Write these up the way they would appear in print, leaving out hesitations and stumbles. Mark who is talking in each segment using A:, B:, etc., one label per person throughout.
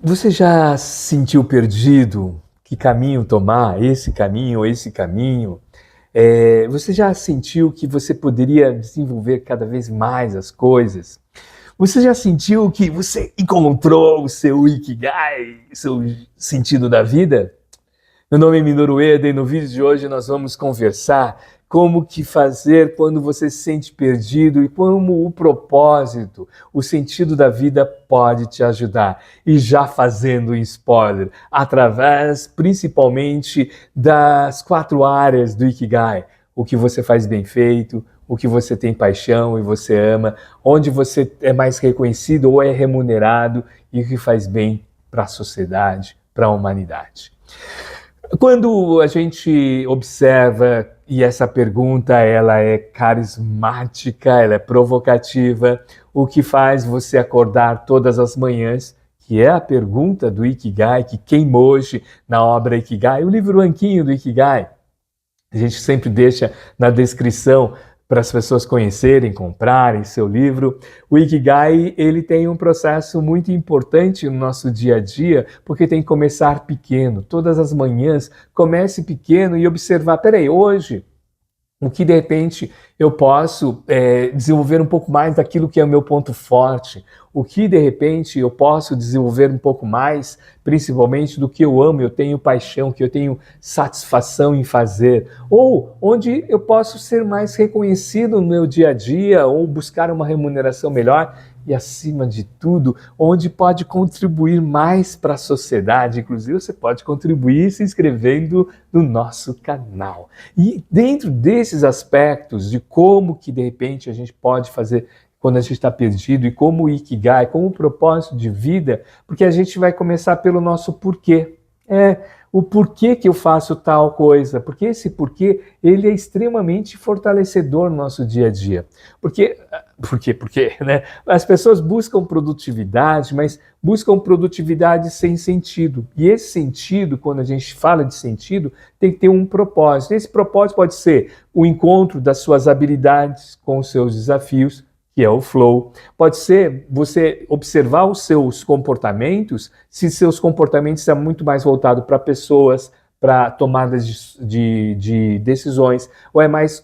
A: Você já se sentiu perdido? Que caminho tomar? Esse caminho ou esse caminho? Você já sentiu que você poderia desenvolver cada vez mais as coisas? Você já sentiu que você encontrou o seu Ikigai, o seu sentido da vida? Meu nome é Minoru Ueda e no vídeo de hoje nós vamos conversar como que fazer quando você se sente perdido e como o propósito, o sentido da vida pode te ajudar. E já fazendo um spoiler, através principalmente das 4 áreas do Ikigai. O que você faz bem feito, o que você tem paixão e você ama, onde você é mais reconhecido ou é remunerado e o que faz bem para a sociedade, para a humanidade. Quando a gente observa, e essa pergunta ela é carismática, ela é provocativa, o que faz você acordar todas as manhãs, que é a pergunta do Ikigai, que queimou hoje na obra Ikigai, o livro Anquinho do Ikigai. A gente sempre deixa na descrição para as pessoas conhecerem, comprarem seu livro. O Ikigai, ele tem um processo muito importante no nosso dia a dia, porque tem que começar pequeno. Todas as manhãs, comece pequeno e observar, peraí, hoje, o que de repente eu posso desenvolver um pouco mais daquilo que é o meu ponto forte, o que de repente eu posso desenvolver um pouco mais, principalmente do que eu amo, eu tenho paixão, que eu tenho satisfação em fazer, ou onde eu posso ser mais reconhecido no meu dia a dia, ou buscar uma remuneração melhor, e acima de tudo, onde pode contribuir mais para a sociedade. Inclusive você pode contribuir se inscrevendo no nosso canal. E dentro desses aspectos de como que de repente a gente pode fazer quando a gente está perdido e como o Ikigai, como o propósito de vida, porque a gente vai começar pelo nosso porquê. O porquê que eu faço tal coisa, porque esse porquê, ele é extremamente fortalecedor no nosso dia a dia. Porque, né? As pessoas buscam produtividade, mas buscam produtividade sem sentido. E esse sentido, quando a gente fala de sentido, tem que ter um propósito. Esse propósito pode ser o encontro das suas habilidades com os seus desafios, que é o flow. Pode ser você observar os seus comportamentos, se seus comportamentos são muito mais voltados para pessoas, para tomadas de decisões, ou é mais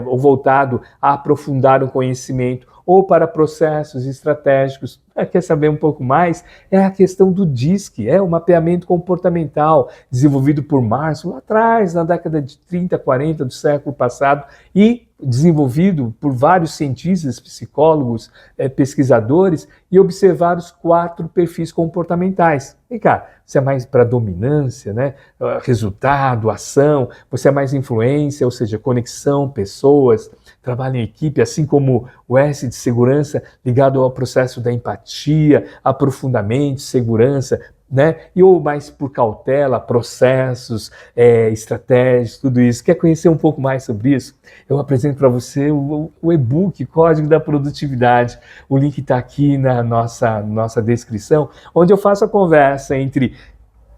A: voltado a aprofundar o conhecimento, ou para processos estratégicos. Quer saber um pouco mais? É a questão do DISC, o mapeamento comportamental, desenvolvido por Marshall lá atrás, na década de 30, 40 do século passado, e desenvolvido por vários cientistas, psicólogos, pesquisadores, e observar os 4 perfis comportamentais. Vem cá, você é mais para dominância, né? Resultado, ação, você é mais influência, ou seja, conexão, pessoas, trabalho em equipe, assim como o S de segurança ligado ao processo da empatia, aprofundamento, segurança, né? E ou mais por cautela, processos, estratégias, tudo isso. Quer conhecer um pouco mais sobre isso? Eu apresento para você o e-book Código da Produtividade. O link está aqui na nossa descrição, onde eu faço a conversa entre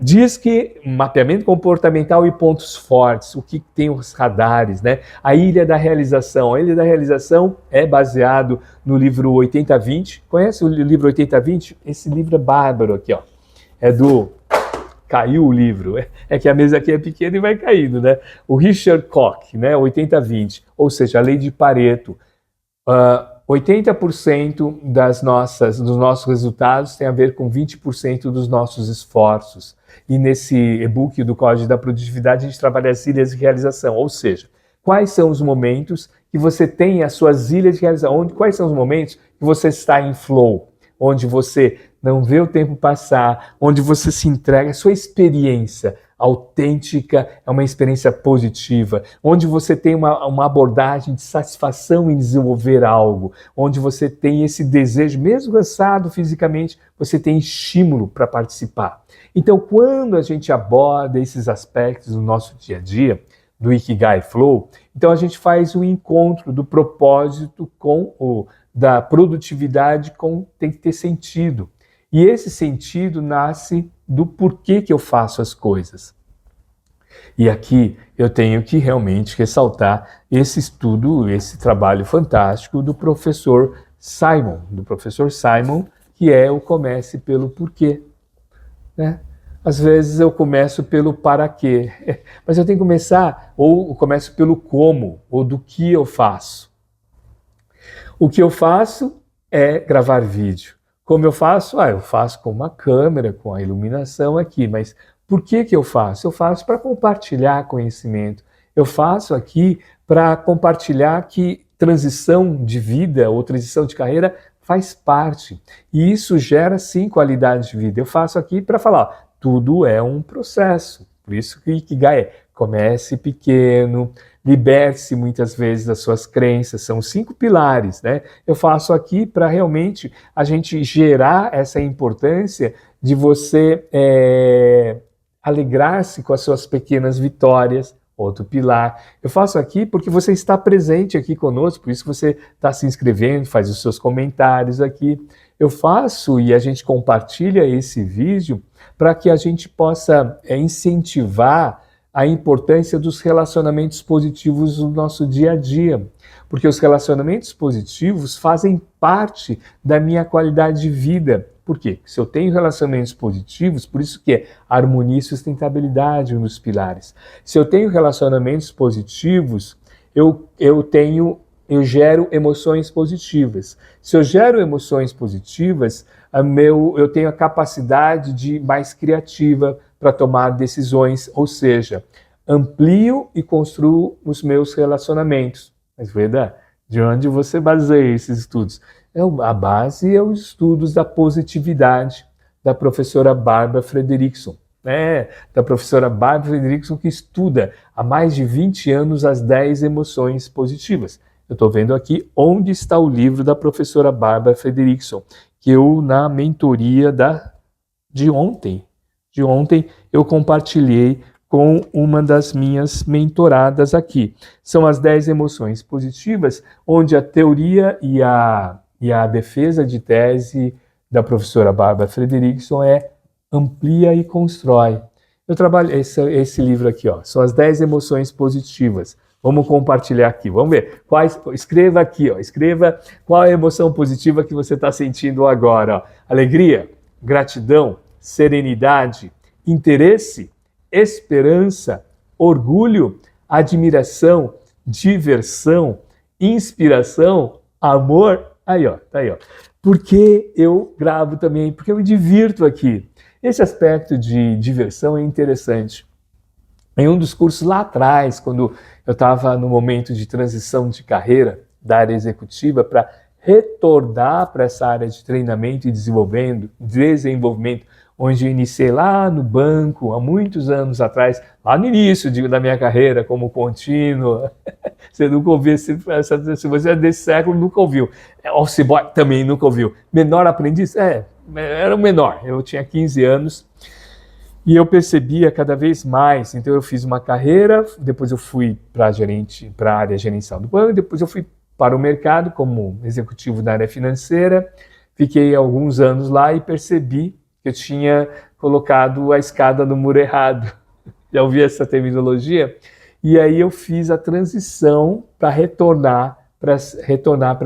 A: DISC, mapeamento comportamental e pontos fortes, o que tem os radares, né? A Ilha da Realização. A Ilha da Realização é baseado no livro 80-20. Conhece o livro 80-20? Esse livro é bárbaro aqui, ó. Caiu o livro. É que a mesa aqui é pequena e vai caindo, né? O Richard Koch, né? 80-20, ou seja, a lei de Pareto. 80% dos nossos resultados tem a ver com 20% dos nossos esforços. E nesse e-book do Código da Produtividade, a gente trabalha as ilhas de realização, ou seja, quais são os momentos que você tem as suas ilhas de realização, quais são os momentos que você está em flow, onde você não vê o tempo passar, onde você se entrega, a sua experiência autêntica é uma experiência positiva, onde você tem uma abordagem de satisfação em desenvolver algo, onde você tem esse desejo, mesmo cansado fisicamente, você tem estímulo para participar. Então, quando a gente aborda esses aspectos no nosso dia a dia, do Ikigai Flow, então a gente faz um encontro do propósito da produtividade tem que ter sentido. E esse sentido nasce do porquê que eu faço as coisas. E aqui eu tenho que realmente ressaltar esse estudo, esse trabalho fantástico do professor Simon, que é o comece pelo porquê, né? Às vezes eu começo pelo para quê, mas eu tenho que começar, ou eu começo pelo como, ou do que eu faço. O que eu faço é gravar vídeo. Como eu faço? Eu faço com uma câmera, com a iluminação aqui, mas por que eu faço? Eu faço para compartilhar conhecimento. Eu faço aqui para compartilhar que transição de vida ou transição de carreira faz parte. E isso gera, sim, qualidade de vida. Eu faço aqui para falar, tudo é um processo. Por isso que Ikigai é comece pequeno, liberte-se muitas vezes das suas crenças, são 5 pilares, né? Eu faço aqui para realmente a gente gerar essa importância de você alegrar-se com as suas pequenas vitórias, outro pilar. Eu faço aqui porque você está presente aqui conosco, por isso você está se inscrevendo, faz os seus comentários aqui. Eu faço e a gente compartilha esse vídeo para que a gente possa incentivar a importância dos relacionamentos positivos no nosso dia a dia. Porque os relacionamentos positivos fazem parte da minha qualidade de vida. Por quê? Se eu tenho relacionamentos positivos, por isso que é harmonia e sustentabilidade nos pilares. Se eu tenho relacionamentos positivos, eu gero emoções positivas. Se eu gero emoções positivas, eu tenho a capacidade de mais criativa para tomar decisões, ou seja, amplio e construo os meus relacionamentos. Mas, Veda, de onde você baseia esses estudos? A base é os estudos da positividade da professora Barbara Fredrickson. Da professora Barbara Fredrickson, que estuda há mais de 20 anos as 10 emoções positivas. Eu estou vendo aqui onde está o livro da professora Barbara Fredrickson, que eu, na mentoria de ontem, eu compartilhei com uma das minhas mentoradas aqui. São as 10 emoções positivas, onde a teoria e a defesa de tese da professora Barbara Fredrickson é amplia e constrói. Eu trabalho esse livro aqui, são as 10 emoções positivas. Vamos compartilhar aqui, vamos ver. Escreva aqui, escreva qual é a emoção positiva que você está sentindo agora. Alegria, gratidão, serenidade, interesse, esperança, orgulho, admiração, diversão, inspiração, amor. Aí, tá aí, Porque eu gravo também, porque eu me divirto aqui. Esse aspecto de diversão é interessante. Em um dos cursos lá atrás, quando eu estava no momento de transição de carreira da área executiva para retornar para essa área de treinamento e desenvolvimento, onde eu iniciei lá no banco, há muitos anos atrás, lá no início da minha carreira como contínuo. Você nunca ouviu, se você é desse século, nunca ouviu. Office Boy também nunca ouviu. Menor aprendiz? Era o menor, eu tinha 15 anos. E eu percebia cada vez mais, então eu fiz uma carreira, depois eu fui para a área gerencial do banco, depois eu fui para o mercado como executivo da área financeira, fiquei alguns anos lá e percebi que eu tinha colocado a escada no muro errado. Já ouvi essa terminologia? E aí eu fiz a transição para retornar para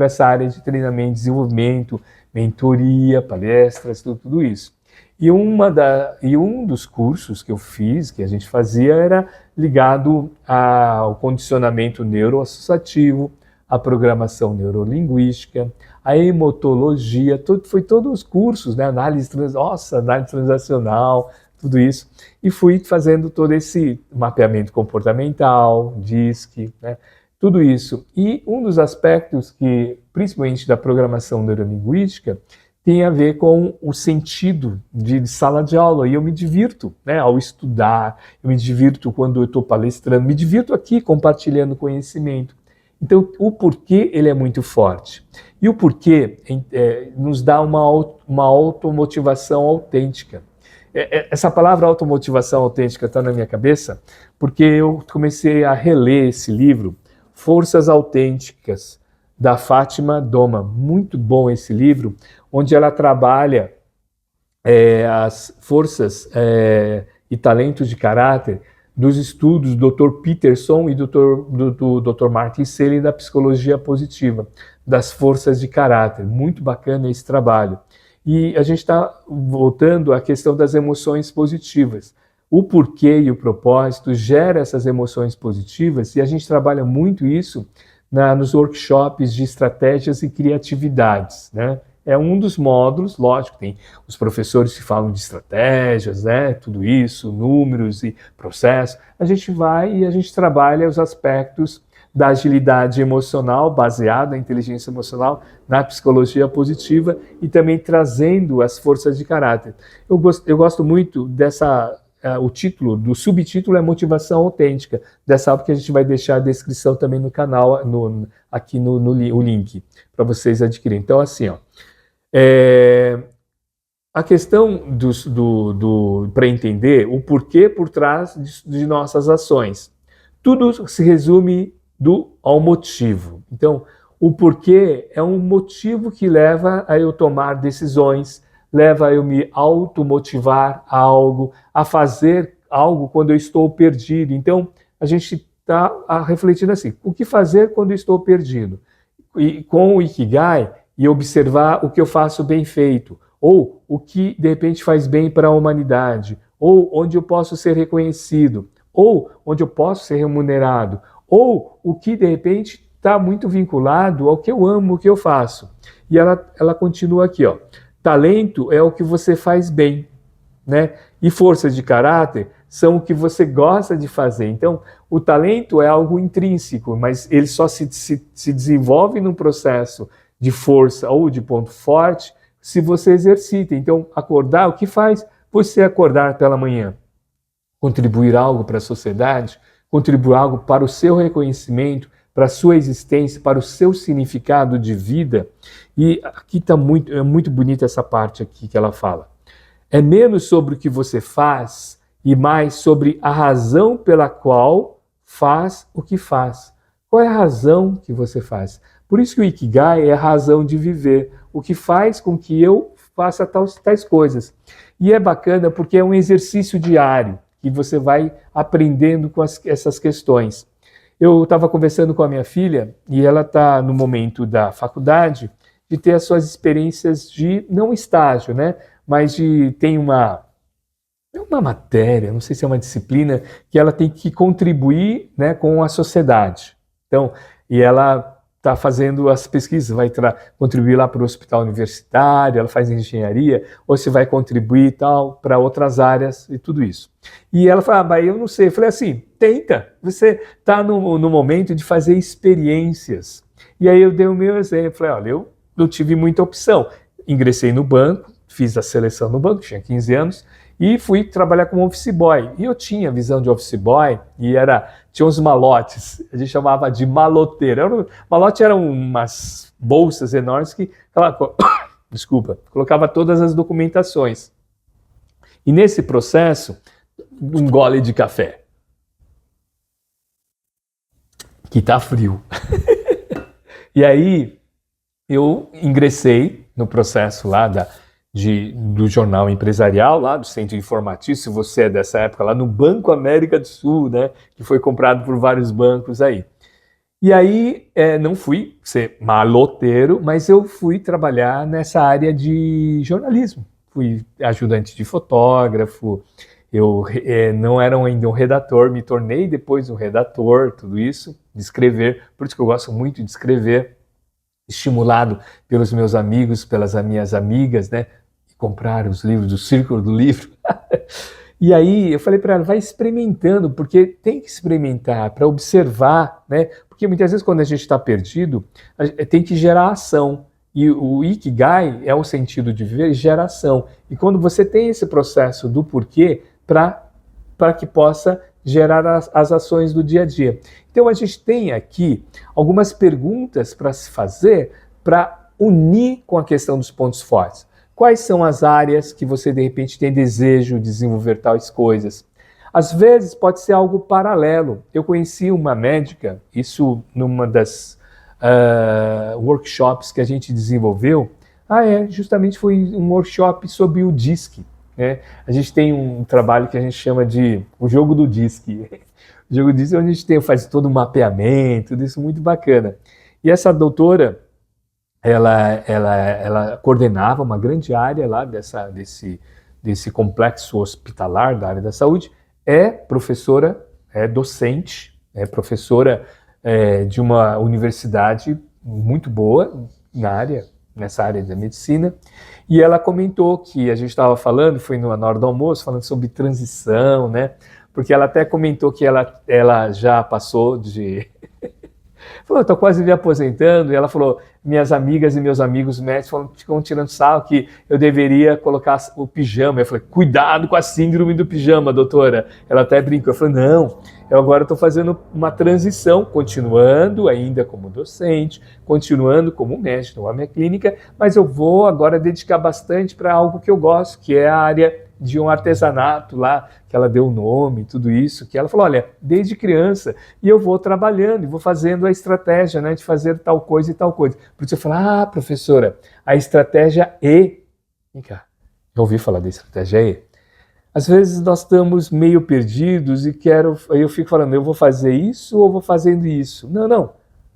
A: essa área de treinamento, desenvolvimento, mentoria, palestras, tudo isso. E um dos cursos que eu fiz, que a gente fazia, era ligado ao condicionamento neuroassociativo, à programação neurolinguística, à hemotologia, foi todos os cursos, né? Análise transacional, tudo isso. E fui fazendo todo esse mapeamento comportamental, DISC, né? Tudo isso. E um dos aspectos que, principalmente da programação neurolinguística, tem a ver com o sentido de sala de aula. E eu me divirto, né, ao estudar, eu me divirto quando eu estou palestrando, me divirto aqui compartilhando conhecimento. Então, o porquê ele é muito forte. E o porquê nos dá uma automotivação autêntica. Essa palavra automotivação autêntica está na minha cabeça porque eu comecei a reler esse livro, Forças Autênticas, da Fátima Doma. Muito bom esse livro, onde ela trabalha as forças e talentos de caráter dos estudos do Dr. Peterson e do Dr. Martin Seligman da psicologia positiva, das forças de caráter. Muito bacana esse trabalho. E a gente está voltando à questão das emoções positivas. O porquê e o propósito gera essas emoções positivas e a gente trabalha muito isso nos workshops de estratégias e criatividades, né? É um dos módulos, lógico, tem os professores que falam de estratégias, né? Tudo isso, números e processos. A gente vai e a gente trabalha os aspectos da agilidade emocional, baseada na inteligência emocional, na psicologia positiva e também trazendo as forças de caráter. Eu gosto muito dessa... o título, do subtítulo é Motivação Autêntica, dessa aula que a gente vai deixar a descrição também no canal, aqui no link, para vocês adquirirem. Então, assim, ó, a questão para entender o porquê por trás de nossas ações. Tudo se resume ao motivo. Então, o porquê é um motivo que leva a eu tomar decisões, leva a eu me automotivar a algo, a fazer algo quando eu estou perdido. Então, a gente está refletindo assim, o que fazer quando eu estou perdido? E com o Ikigai, e observar o que eu faço bem feito, ou o que de repente faz bem para a humanidade, ou onde eu posso ser reconhecido, ou onde eu posso ser remunerado, ou o que de repente está muito vinculado ao que eu amo, o que eu faço. E ela continua aqui, ó. Talento é o que você faz bem, né? E forças de caráter são o que você gosta de fazer. Então, o talento é algo intrínseco, mas ele só se desenvolve num processo de força ou de ponto forte se você exercita. Então, acordar, o que faz você acordar pela manhã? Contribuir algo para a sociedade, contribuir algo para o seu reconhecimento, para a sua existência, para o seu significado de vida. E aqui está muito bonita essa parte aqui que ela fala. É menos sobre o que você faz e mais sobre a razão pela qual faz o que faz. Qual é a razão que você faz? Por isso que o Ikigai é a razão de viver, o que faz com que eu faça tais coisas. E é bacana porque é um exercício diário, que você vai aprendendo com essas questões. Eu estava conversando com a minha filha e ela está no momento da faculdade de ter as suas experiências de, não estágio, né? Mas tem uma matéria, não sei se é uma disciplina, que ela tem que contribuir, né, com a sociedade. Então, e ela está fazendo as pesquisas, vai contribuir lá para o hospital universitário, ela faz engenharia, ou se vai contribuir tal para outras áreas e tudo isso. E ela fala, mas eu não sei. Eu falei assim, tenta, você está no momento de fazer experiências. E aí eu dei o meu exemplo, falei, olha, eu não tive muita opção. Ingressei no banco, fiz a seleção no banco, tinha 15 anos, e fui trabalhar como office boy. E eu tinha visão de office boy, e tinha uns malotes, a gente chamava de maloteiro. Malote eram umas bolsas enormes que, colocava todas as documentações. E nesse processo, um gole de café. Que tá frio. E aí, eu ingressei no processo lá do jornal empresarial, lá do Centro Informativo, se você é dessa época, lá no Banco América do Sul, né, que foi comprado por vários bancos aí. E aí, não fui ser maloteiro, mas eu fui trabalhar nessa área de jornalismo. Fui ajudante de fotógrafo, eu não era ainda um redator, me tornei depois um redator, tudo isso, de escrever, por isso que eu gosto muito de escrever, estimulado pelos meus amigos, pelas minhas amigas, né? Comprar os livros do Círculo do Livro. E aí eu falei para ela, vai experimentando, porque tem que experimentar para observar, né? Porque muitas vezes quando a gente está perdido, tem que gerar ação. E o Ikigai é o sentido de viver, geração. E quando você tem esse processo do porquê, para que possa gerar as ações do dia a dia. Então a gente tem aqui algumas perguntas para se fazer para unir com a questão dos pontos fortes. Quais são as áreas que você de repente tem desejo de desenvolver tais coisas? Às vezes pode ser algo paralelo. Eu conheci uma médica, isso numa das workshops que a gente desenvolveu. Justamente foi um workshop sobre o DISC. Né? A gente tem um trabalho que a gente chama de o jogo do DISC. O jogo do DISC é onde a gente faz todo um mapeamento, tudo isso muito bacana. E essa doutora, ela coordenava uma grande área lá desse complexo hospitalar da área da saúde, é professora, é docente, é professora de uma universidade muito boa nessa área da medicina, e ela comentou que a gente estava falando, foi na hora do almoço, falando sobre transição, né? Porque ela até comentou que ela já passou de... Falou, estou quase me aposentando, e ela falou, minhas amigas e meus amigos médicos ficam tirando sarro que eu deveria colocar o pijama. Eu falei, cuidado com a síndrome do pijama, doutora. Ela até brincou, eu falei, não, eu agora estou fazendo uma transição, continuando ainda como docente, continuando como médico na minha clínica, mas eu vou agora dedicar bastante para algo que eu gosto, que é a área de um artesanato lá, que ela deu o nome, tudo isso, que ela falou, olha, desde criança, e eu vou trabalhando, e vou fazendo a estratégia, né, de fazer tal coisa e tal coisa. Por isso eu falo, professora, a estratégia E. Vem cá, já ouvi falar da estratégia E? Às vezes nós estamos meio perdidos e eu fico falando, eu vou fazer isso ou vou fazendo isso? Não,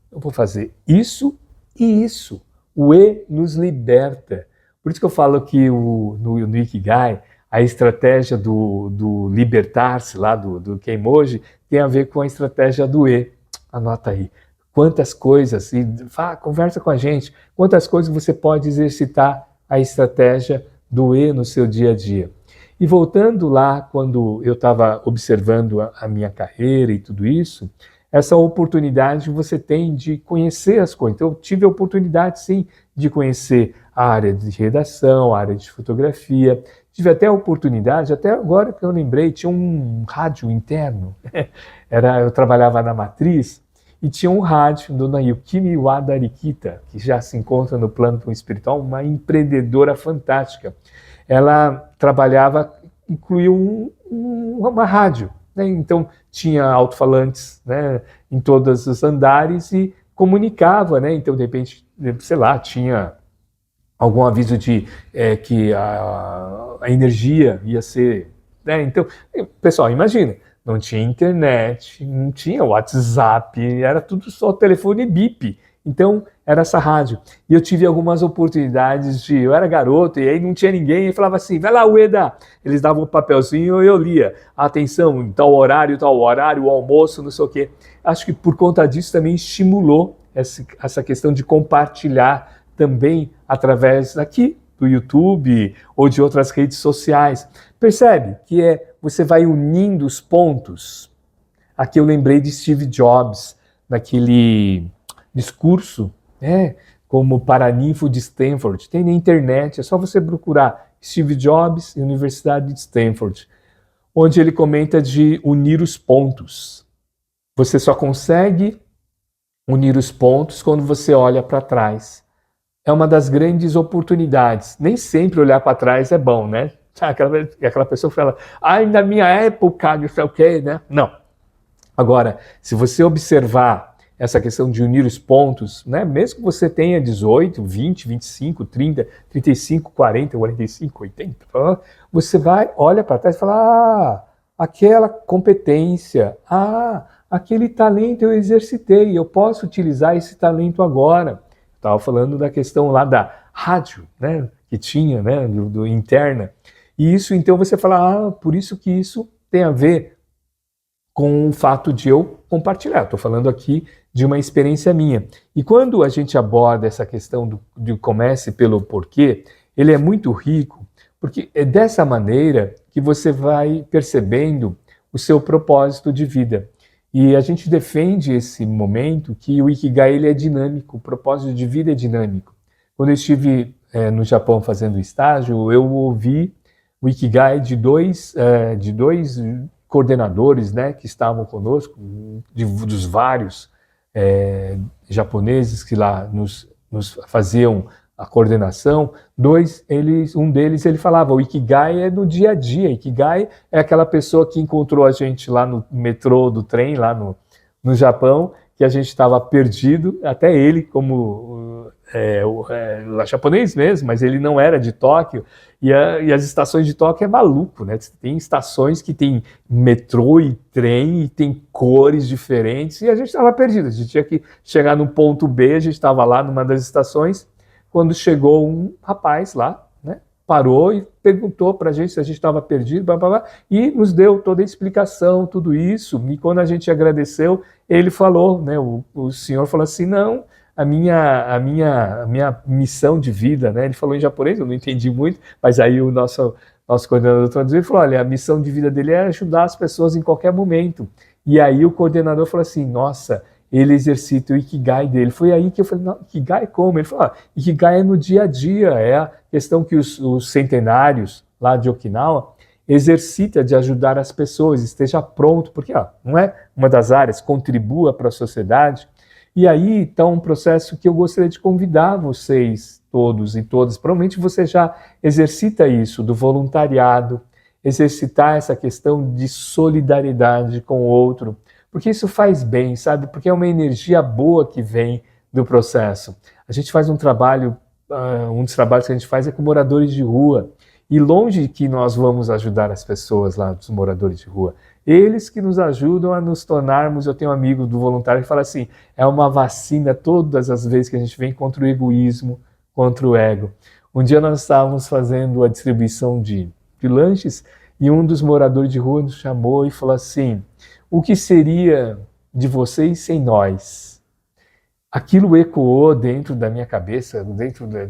A: eu vou fazer isso e isso. O E nos liberta. Por isso que eu falo que no Ikigai, a estratégia do libertar-se lá, do Keimoji, tem a ver com a estratégia do E. Anota aí. Quantas coisas, conversa com a gente, quantas coisas você pode exercitar a estratégia do E no seu dia a dia. E voltando lá, quando eu estava observando a minha carreira e tudo isso, essa oportunidade você tem de conhecer as coisas. Então, eu tive a oportunidade, sim, de conhecer a área de redação, a área de fotografia. Tive até a oportunidade, até agora que eu lembrei, tinha um rádio interno. Eu trabalhava na Matriz e tinha um rádio, Dona Yukimi Wadarikita, que já se encontra no plano espiritual, uma empreendedora fantástica. Ela trabalhava, incluiu uma rádio, né? Então tinha alto-falantes, né, em todos os andares e comunicava, né? Então de repente, sei lá, tinha algum aviso de que a energia ia ser, né? Então, pessoal, imagina, não tinha internet, não tinha WhatsApp, era tudo só telefone bip. Então, era essa rádio. E eu tive algumas oportunidades eu era garoto, e aí não tinha ninguém, e falava assim, vai lá, Ueda. Eles davam um papelzinho e eu lia. Atenção, tal horário, o almoço, não sei o quê. Acho que por conta disso também estimulou essa questão de compartilhar também através daqui, do YouTube ou de outras redes sociais. Percebe que você vai unindo os pontos. Aqui eu lembrei de Steve Jobs, naquele discurso, como paraninfo de Stanford. Tem na internet, é só você procurar Steve Jobs e Universidade de Stanford, onde ele comenta de unir os pontos. Você só consegue unir os pontos quando você olha para trás. É uma das grandes oportunidades. Nem sempre olhar para trás é bom, né? Aquela pessoa fala, na minha época, não sei o quê, né? Não. Agora, se você observar essa questão de unir os pontos, né? Mesmo que você tenha 18, 20, 25, 30, 35, 40, 45, 80, você olha para trás e fala, aquela competência, aquele talento eu exercitei, eu posso utilizar esse talento agora. Estava falando da questão lá da rádio, né? Que tinha, né? do interna. E isso, então, você fala, por isso que isso tem a ver com o fato de eu compartilhar. Estou falando aqui de uma experiência minha. E quando a gente aborda essa questão do comece pelo porquê, ele é muito rico, porque é dessa maneira que você vai percebendo o seu propósito de vida. E a gente defende esse momento que o Ikigai ele é dinâmico, o propósito de vida é dinâmico. Quando eu estive no Japão fazendo estágio, eu ouvi o Ikigai de dois coordenadores, né, que estavam conosco, dos vários japoneses que lá nos faziam a coordenação. Um deles ele falava, o Ikigai é no dia a dia, Ikigai é aquela pessoa que encontrou a gente lá no metrô do trem, lá no Japão, que a gente estava perdido, até ele como japonês mesmo, mas ele não era de Tóquio, e as estações de Tóquio é maluco, né? Tem estações que tem metrô e trem, e tem cores diferentes, e a gente estava perdido, a gente tinha que chegar no ponto B, a gente estava lá numa das estações, quando chegou um rapaz lá, né, parou e perguntou para a gente se a gente estava perdido, blá, blá, blá, e nos deu toda a explicação, tudo isso. E quando a gente agradeceu, ele falou, né, o senhor falou assim, não, a minha missão de vida, né, ele falou em japonês, eu não entendi muito, mas aí o nosso coordenador traduziu e falou, olha, a missão de vida dele é ajudar as pessoas em qualquer momento. E aí o coordenador falou assim, nossa, ele exercita o Ikigai dele. Foi aí que eu falei, não, Ikigai como? Ele falou, Ikigai é no dia a dia, é a questão que os centenários lá de Okinawa exercita de ajudar as pessoas, esteja pronto, porque não é uma das áreas, contribua para a sociedade. E aí está um processo que eu gostaria de convidar vocês todos e todas, provavelmente você já exercita isso, do voluntariado, exercitar essa questão de solidariedade com o outro, porque isso faz bem, sabe? Porque é uma energia boa que vem do processo. A gente faz um trabalho, um dos trabalhos que a gente faz é com moradores de rua, e longe que nós vamos ajudar as pessoas lá, os moradores de rua, eles que nos ajudam a nos tornarmos, eu tenho um amigo do voluntário que fala assim, é uma vacina todas as vezes que a gente vem contra o egoísmo, contra o ego. Um dia nós estávamos fazendo a distribuição de lanches e um dos moradores de rua nos chamou e falou assim, o que seria de vocês sem nós? Aquilo ecoou dentro da minha cabeça,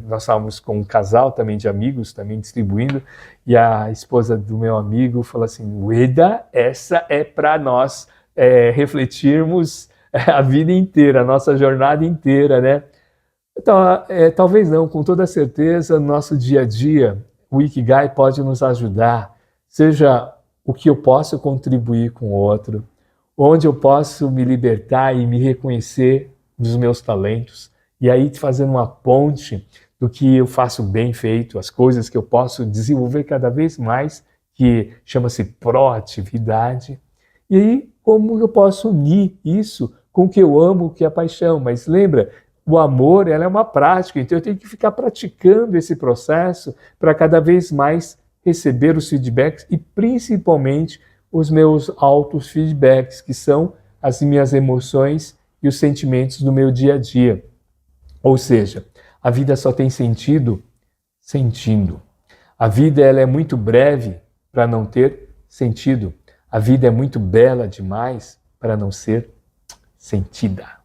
A: nós estávamos com um casal também de amigos, também distribuindo, e a esposa do meu amigo falou assim, Ueda, essa é para nós refletirmos a vida inteira, a nossa jornada inteira, né? Então, talvez não, com toda certeza, no nosso dia a dia, o Ikigai pode nos ajudar, seja o que eu posso contribuir com o outro, onde eu posso me libertar e me reconhecer dos meus talentos, e aí fazendo uma ponte do que eu faço bem feito, as coisas que eu posso desenvolver cada vez mais, que chama-se proatividade, e aí como eu posso unir isso com o que eu amo, o que é paixão, mas lembra, o amor ela é uma prática, então eu tenho que ficar praticando esse processo para cada vez mais receber os feedbacks e principalmente os meus altos feedbacks, que são as minhas emoções e os sentimentos do meu dia a dia. Ou seja, a vida só tem sentido sentindo. A vida ela é muito breve para não ter sentido. A vida é muito bela demais para não ser sentida.